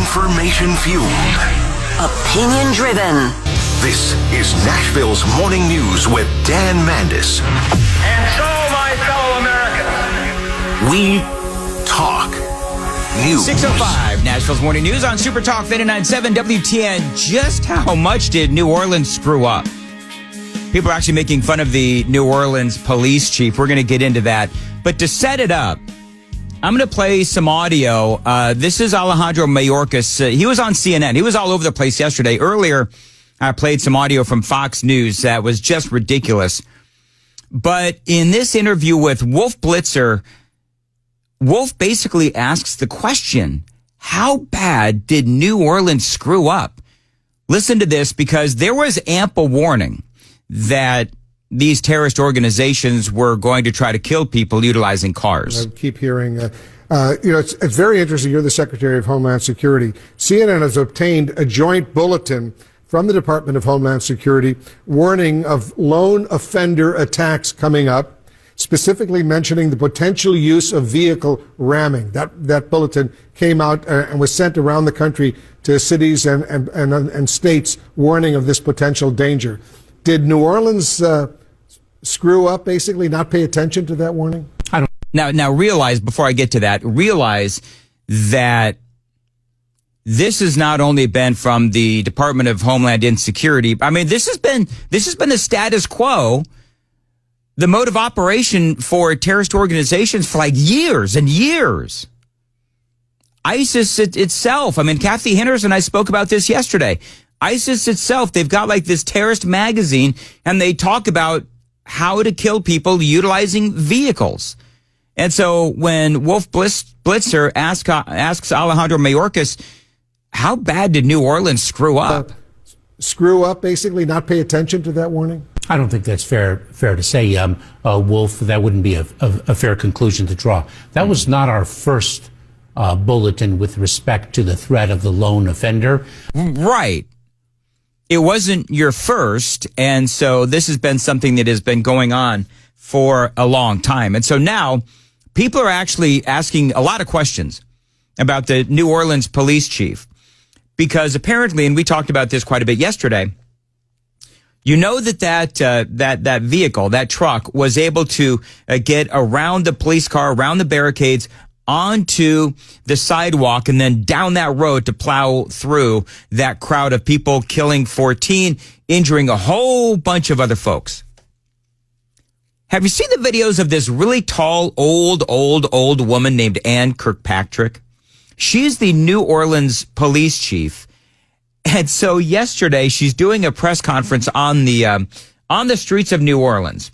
Information-fueled. Opinion-driven. This is Nashville's Morning News with Dan Mandis. And so, my fellow Americans, we talk news. 6:05, Nashville's Morning News on Super Talk 99.7 WTN. Just how much did New Orleans screw up? People are actually making fun of the New Orleans police chief. We're going to get into that. But to set it up, I'm going to play some audio. This is Alejandro Mayorkas. He was on CNN. He was all over the place yesterday. Earlier, I played some audio from Fox News that was just ridiculous. But in this interview with Wolf Blitzer, Wolf basically asks the question, how bad did New Orleans screw up? Listen to this, because there was ample warning that these terrorist organizations were going to try to kill people utilizing cars. I keep hearing, it's very interesting. You're the Secretary of Homeland Security. CNN has obtained a joint bulletin from the Department of Homeland Security warning of lone offender attacks coming up, specifically mentioning the potential use of vehicle ramming. That bulletin came out and was sent around the country to cities and states warning of this potential danger. Did New Orleans screw up, basically, not pay attention to that warning? I don't. Now realize, before I get to that, realize that this has not only been from the Department of Homeland Security. I mean, this has been the status quo, the mode of operation for terrorist organizations for like years and years. ISIS itself. I mean, Kathy Henners and I spoke about this yesterday. ISIS itself, they've got like this terrorist magazine, and they talk about how to kill people utilizing vehicles. And so when Wolf Blitzer asks Alejandro Mayorkas, how bad did New Orleans screw up? Screw up, basically, not pay attention to that warning? I don't think that's fair to say, Wolf. That wouldn't be a fair conclusion to draw. That was not our first bulletin with respect to the threat of the lone offender. Right. It wasn't your first, and so this has been something that has been going on for a long time. And so now people are actually asking a lot of questions about the New Orleans police chief, because apparently, and we talked about this quite a bit yesterday, you know that vehicle, that truck, was able to get around the police car, around the barricades, onto the sidewalk, and then down that road to plow through that crowd of people, killing 14, injuring a whole bunch of other folks. Have you seen the videos of this really tall, old woman named Ann Kirkpatrick? She's the New Orleans police chief. And so yesterday she's doing a press conference on the streets of New Orleans.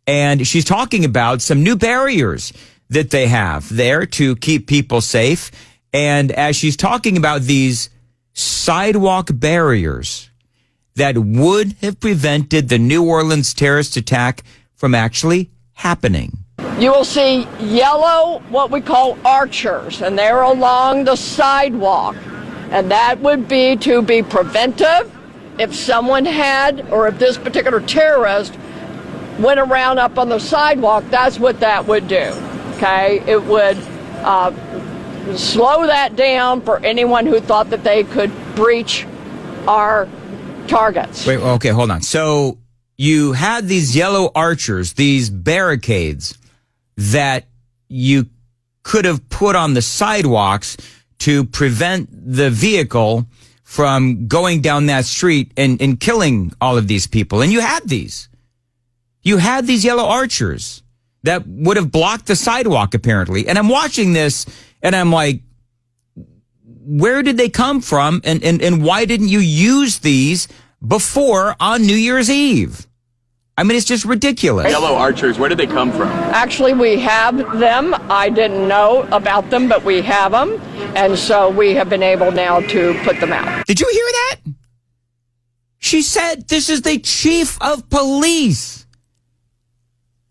And she's talking about some new barriers that they have there to keep people safe. And as she's talking about these sidewalk barriers that would have prevented the New Orleans terrorist attack from actually happening. You will see yellow, what we call archers, and they're along the sidewalk. And that would be to be preventive if someone had, or if this particular terrorist went around up on the sidewalk. That's what that would do. Okay, it would slow that down for anyone who thought that they could breach our targets. Wait, okay, hold on. So you had these yellow archers, these barricades that you could have put on the sidewalks to prevent the vehicle from going down that street and killing all of these people. And you had these. You had these yellow archers that would have blocked the sidewalk, apparently. And I'm watching this, and I'm like, where did they come from? And why didn't you use these before on New Year's Eve? I mean, it's just ridiculous. Yellow archers, where did they come from? Actually, we have them. I didn't know about them, but we have them. And so we have been able now to put them out. Did you hear that? She said this is the chief of police.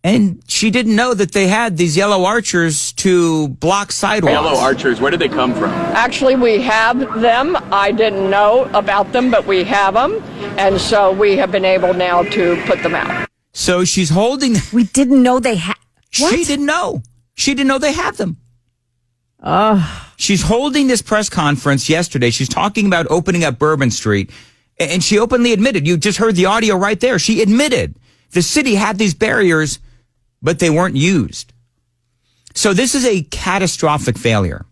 And she didn't know that they had these yellow archers to block sidewalks. Yellow archers, where did they come from? Actually, we have them. I didn't know about them, but we have them. And so we have been able now to put them out. So she's holding... We didn't know they had... She didn't know. She didn't know they had them. She's holding this press conference yesterday. She's talking about opening up Bourbon Street. And she openly admitted, you just heard the audio right there. She admitted the city had these barriers, but they weren't used. So this is a catastrophic failure.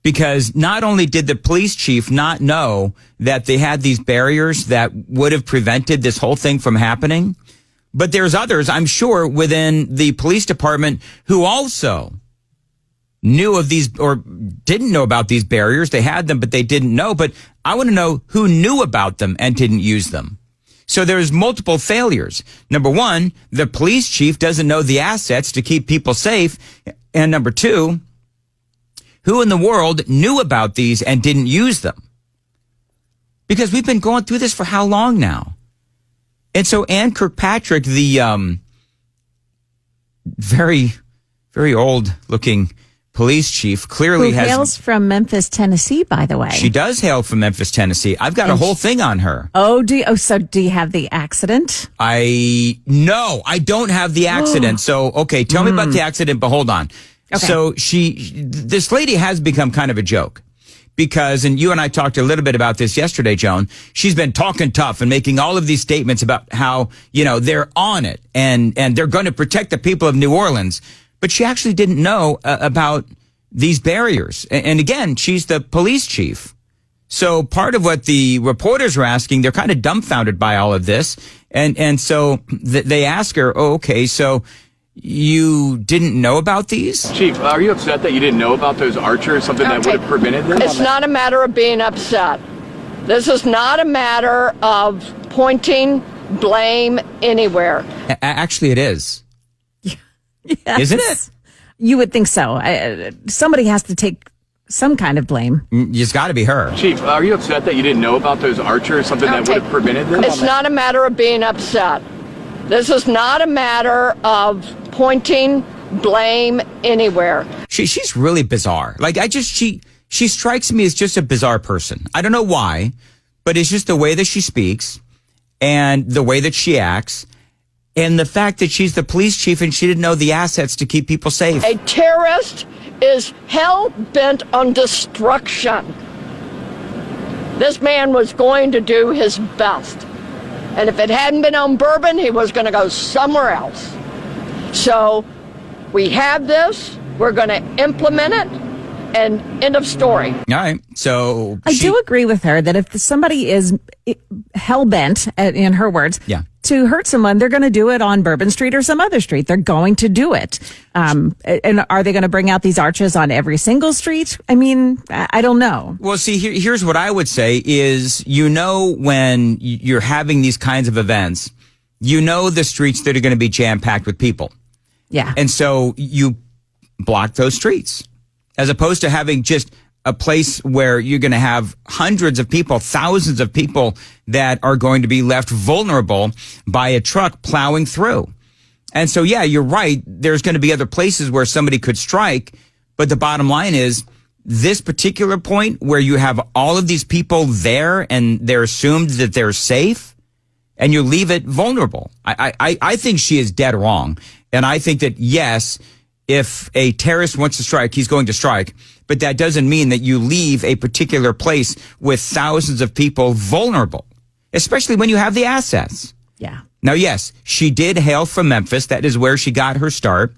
Because not only did the police chief not know that they had these barriers that would have prevented this whole thing from happening, but there's others, I'm sure, within the police department who also knew of these or didn't know about these barriers. They had them, but they didn't know. But I want to know who knew about them and didn't use them. So there's multiple failures. Number one, the police chief doesn't know the assets to keep people safe. And number two, who in the world knew about these and didn't use them? Because we've been going through this for how long now? And so Ann Kirkpatrick, the very, very old looking police chief, clearly who hails from Memphis, Tennessee, by the way. She does hail from Memphis, Tennessee. I've got a whole thing on her. Oh, so do you have the accident? No, I don't have the accident. So, okay, tell me about the accident, but hold on. Okay. So this lady has become kind of a joke because, and you and I talked a little bit about this yesterday, Joan, she's been talking tough and making all of these statements about how, they're on it and they're going to protect the people of New Orleans. But she actually didn't know about these barriers. And again, she's the police chief. So part of what the reporters are asking, they're kind of dumbfounded by all of this. And so they ask her, oh, okay, so you didn't know about these? Chief, are you upset that you didn't know about those archers, something that would have prevented this? It's not a matter of being upset. This is not a matter of pointing blame anywhere. Actually, it is. Yes. Isn't it? You would think so. Somebody has to take some kind of blame. It's got to be her. Chief, are you upset that you didn't know about those archers, something that would have prevented this? It's not a matter of being upset. This is not a matter of pointing blame anywhere. She's really bizarre. Like she strikes me as just a bizarre person. I don't know why, but it's just the way that she speaks and the way that she acts. And the fact that she's the police chief and she didn't know the assets to keep people safe. A terrorist is hell-bent on destruction. This man was going to do his best. And if it hadn't been on Bourbon, he was going to go somewhere else. So we have this. We're going to implement it. And end of story. All right. So I do agree with her that if somebody is hell-bent, in her words, to hurt someone, they're going to do it on Bourbon Street or some other street. They're going to do it. And are they going to bring out these arches on every single street? I mean, I don't know. Well, see, here's what I would say is, when you're having these kinds of events, the streets that are going to be jam-packed with people. Yeah. And so you block those streets. As opposed to having just a place where you're going to have hundreds of people, thousands of people that are going to be left vulnerable by a truck plowing through. And so, yeah, you're right. There's going to be other places where somebody could strike. But the bottom line is this particular point where you have all of these people there and they're assumed that they're safe and you leave it vulnerable. I think she is dead wrong. And I think that, yes, if a terrorist wants to strike, he's going to strike. But that doesn't mean that you leave a particular place with thousands of people vulnerable, especially when you have the assets. Yeah. Now, yes, she did hail from Memphis. That is where she got her start.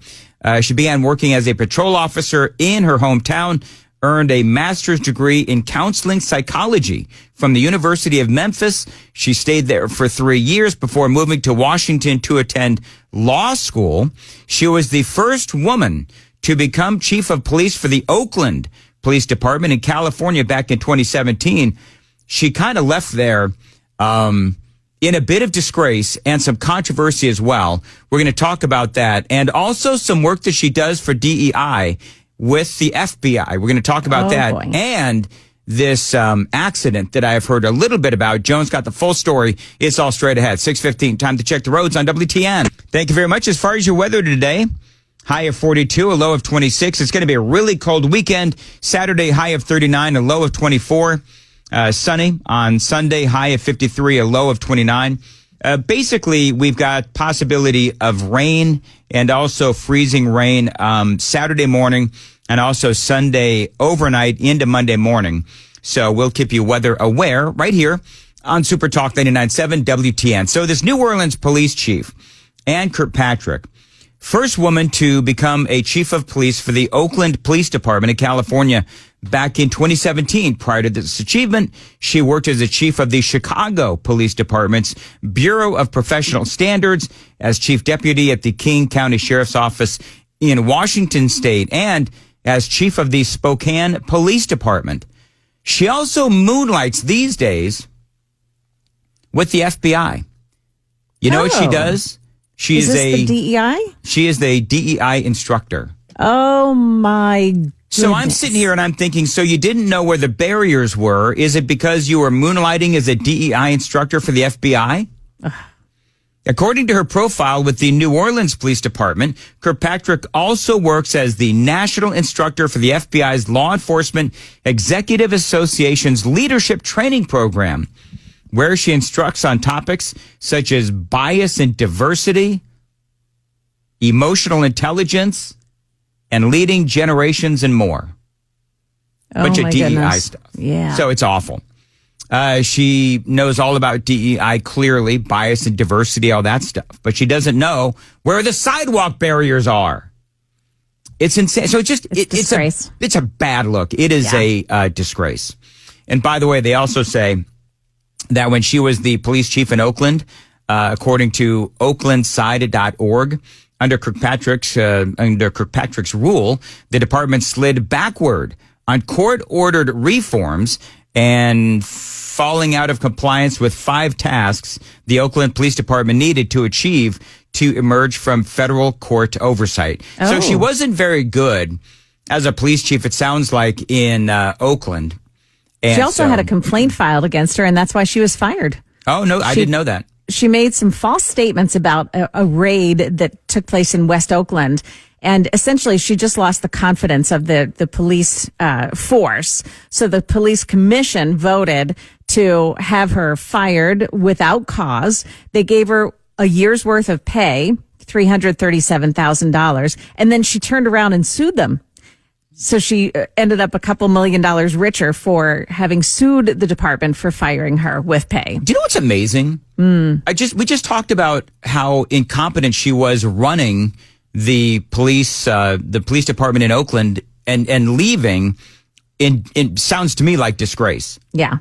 She began working as a patrol officer in her hometown, earned a master's degree in counseling psychology from the University of Memphis. She stayed there for 3 years before moving to Washington to attend law school. She was the first woman to become chief of police for the Oakland Police Department in California back in 2017. She kind of left there in a bit of disgrace and some controversy as well. We're going to talk about that and also some work that she does for DEI with the FBI. We're going to talk about that. Boy. And this accident that I have heard a little bit about. Joan's got the full story. It's all straight ahead. 6:15. Time to check the roads on WTN. Thank you very much. As far as your weather today, high of 42, a low of 26. It's going to be a really cold weekend. Saturday, high of 39, a low of 24. Sunny on Sunday, high of 53, a low of 29. Basically, we've got possibility of rain and also freezing rain Saturday morning and also Sunday overnight into Monday morning. So we'll keep you weather aware right here on Super Talk 99.7 WTN. So this New Orleans police chief, Ann Kirkpatrick, first woman to become a chief of police for the Oakland Police Department in California back in 2017. Prior to this achievement, she worked as a chief of the Chicago Police Department's Bureau of Professional Standards, as chief deputy at the King County Sheriff's Office in Washington State, and as chief of the Spokane Police Department. She also moonlights these days with the FBI. You know what she does? She is the DEI? She is the DEI instructor. Oh my goodness. So I'm sitting here and I'm thinking, so you didn't know where the barriers were. Is it because you were moonlighting as a DEI instructor for the FBI? According to her profile with the New Orleans Police Department, Kirkpatrick also works as the national instructor for the FBI's Law Enforcement Executive Association's Leadership Training Program, where she instructs on topics such as bias and diversity, emotional intelligence, and leading generations and more. Bunch of DEI stuff. Yeah. So it's awful. She knows all about DEI clearly, bias and diversity, all that stuff. But she doesn't know where the sidewalk barriers are. It's insane. So it's a bad look. It is a disgrace. And by the way, they also say that when she was the police chief in Oakland, according to oaklandside.org, under Kirkpatrick's rule, the department slid backward on court-ordered reforms and falling out of compliance with 5 tasks the Oakland Police Department needed to achieve to emerge from federal court oversight. Oh. So she wasn't very good as a police chief, it sounds like, in Oakland. And she also had a complaint filed against her, and that's why she was fired. Oh, no, I didn't know that. She made some false statements about a raid that took place in West Oakland. And essentially, she just lost the confidence of the police force. So the police commission voted to have her fired without cause. They gave her a year's worth of pay, $337,000. And then she turned around and sued them. So she ended up a couple $1 million richer for having sued the department for firing her with pay. Do you know what's amazing? We just talked about how incompetent she was running the police department in Oakland and leaving. It sounds to me like disgrace. Yeah.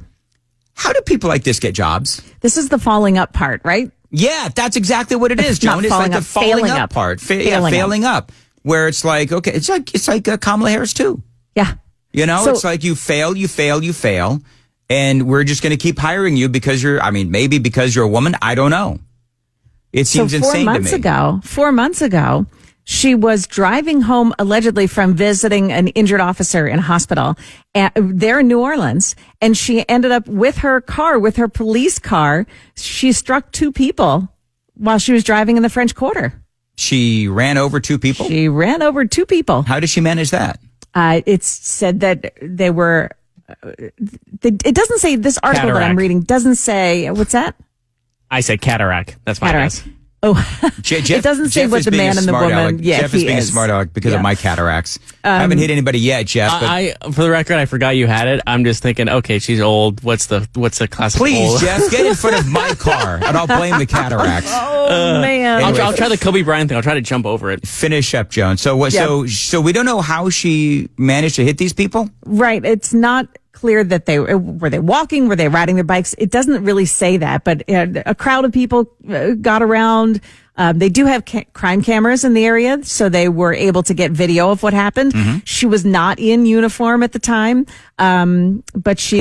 How do people like this get jobs? This is the falling up part, right? Yeah, that's exactly what it is, Joan. It's like the falling up part. Failing up. Where it's like, okay, it's like Kamala Harris too. Yeah. You know, it's like you fail. And we're just going to keep hiring you because maybe because you're a woman. I don't know. It seems insane to me. 4 months ago, she was driving home allegedly from visiting an injured officer in a hospital there in New Orleans. And she ended up with her police car. She struck 2 people while she was driving in the French Quarter. She ran over 2 people? She ran over 2 people. How did she manage that? It's said that they were, it doesn't say, this article that I'm reading doesn't say, what's that? I said cataract. That's my guess. Oh, it doesn't say what the man and the woman. Yeah, Jeff is being a smart aleck because of my cataracts. I haven't hit anybody yet, Jeff. But for the record, I forgot you had it. I'm just thinking, okay, she's old. What's the classic? Please, old? Jeff, get in front of my car, and I'll blame the cataracts. Oh man! Anyway, I'll try the Kobe Bryant thing. I'll try to jump over it. Finish up, Joan. So what? Yeah. So we don't know how she managed to hit these people. Right. It's not clear that were they walking, were they riding their bikes. It doesn't really say that, but a crowd of people got around. They do have crime cameras in the area, so they were able to get video of what happened. Mm-hmm. She was not in uniform at the time, but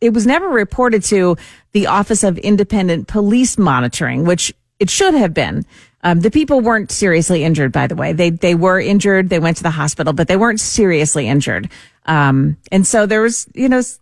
it was never reported to the Office of Independent Police Monitoring, which it should have been. The people weren't seriously injured, by the way. They were injured. They went to the hospital, but they weren't seriously injured. And so there was,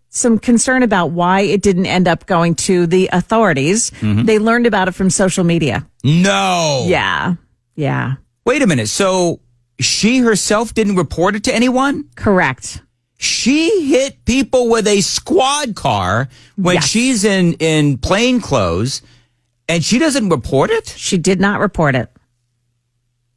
some concern about why it didn't end up going to the authorities. Mm-hmm. They learned about it from social media. No. Yeah. Yeah. Wait a minute. So she herself didn't report it to anyone? Correct. She hit people with a squad car when she's in plain clothes. And she doesn't report it? She did not report it.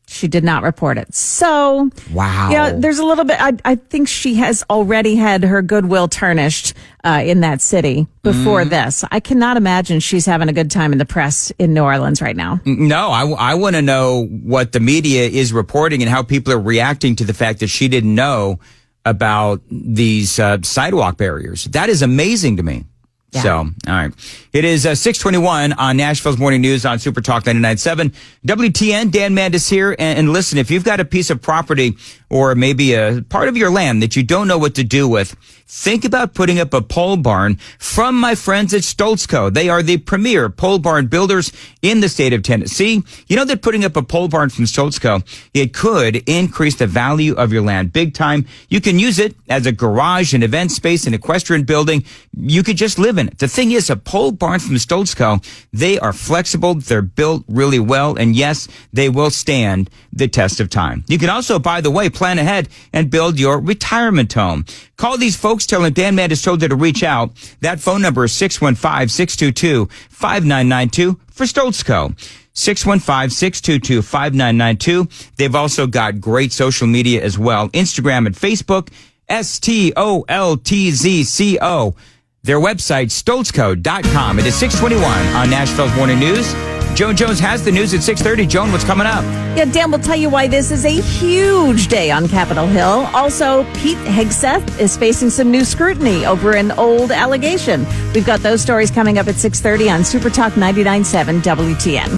She did not report it. So, wow. Yeah, there's a little bit. I think she has already had her goodwill tarnished in that city before this. I cannot imagine she's having a good time in the press in New Orleans right now. No, I want to know what the media is reporting and how people are reacting to the fact that she didn't know about these sidewalk barriers. That is amazing to me. Yeah. So, all right. It is 6:21 on Nashville's Morning News on Super Talk 99.7. WTN, Dan Mandis here. And listen, if you've got a piece of property or maybe a part of your land that you don't know what to do with, think about putting up a pole barn from my friends at Stoltzco. They are the premier pole barn builders in the state of Tennessee. You know that putting up a pole barn from Stoltzco, it could increase the value of your land big time. You can use it as a garage, an event space, an equestrian building. You could just live in it. The thing is, a pole barn from Stoltzco, they are flexible. They're built really well. And yes, they will stand the test of time. You can also, by the way, plan ahead and build your retirement home. Call these folks, tell them Dan Mandis told you to reach out. That phone number is 615-622-5992 for Stoltzco. 615-622-5992. They've also got great social media as well. Instagram and Facebook, STOLTZCO. Their website, stoltzco.com. It is 6:21 on Nashville's Morning News. Joan Jones has the news at 6:30. Joan, what's coming up? Yeah, Dan will tell you why this is a huge day on Capitol Hill. Also, Pete Hegseth is facing some new scrutiny over an old allegation. We've got those stories coming up at 6:30 on Super Talk 99.7 WTN.